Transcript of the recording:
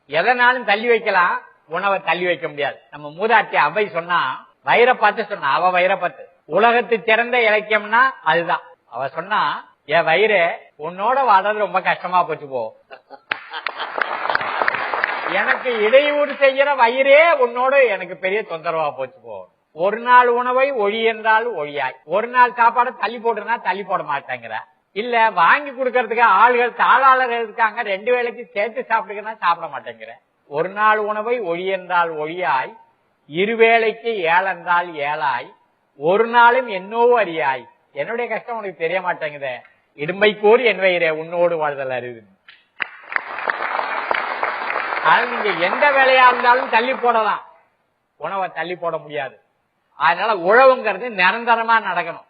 எதனாலும் தள்ளி வைக்கலாம், உணவை தள்ளி வைக்க முடியாது. நம்ம மூதாட்டி அவை சொன்னா வயிறை பார்த்து சொன்னா, அவ வயிறை பார்த்து. உலகத்து சிறந்த இலக்கியம்னா அதுதான். அவ சொன்னா, என் வயிறு உன்னோட வாழ்றது ரொம்ப கஷ்டமா போச்சு போ, எனக்கு இடையூறு செய்யற வயிறே உன்னோட எனக்கு பெரிய தொந்தரவா போச்சு போ. ஒரு நாள் உணவை ஒழி என்றால் ஒழியாய், ஒரு நாள் சாப்பாடு தள்ளி போடுறா தள்ளி போட மாட்டேங்கிற, இல்ல வாங்கி கொடுக்கறதுக்கு ஆளுகள் தாளாளர்கள் இருக்காங்க 2 வேளைக்கு சேர்த்து சாப்பிடுங்கன்னா சாப்பிட மாட்டேங்கிற. ஒரு நாள் உணவை ஒழி என்றால் ஒழியாய், 2 வேளைக்கு ஏழென்றால் ஏழாய், ஒரு நாளும் என்னவோ அறியாய். என்னுடைய கஷ்டம் உனக்கு தெரிய மாட்டேங்குத, இடும்பை கூறி என் வயிறே உன்னோடு வாழ்தல் அறிவு. அதனால நீங்க எந்த வேலையா இருந்தாலும் தள்ளி போடலாம், உணவை தள்ளி போட முடியாது. அதனால உழவுங்கிறது நிரந்தரமா நடக்கணும்.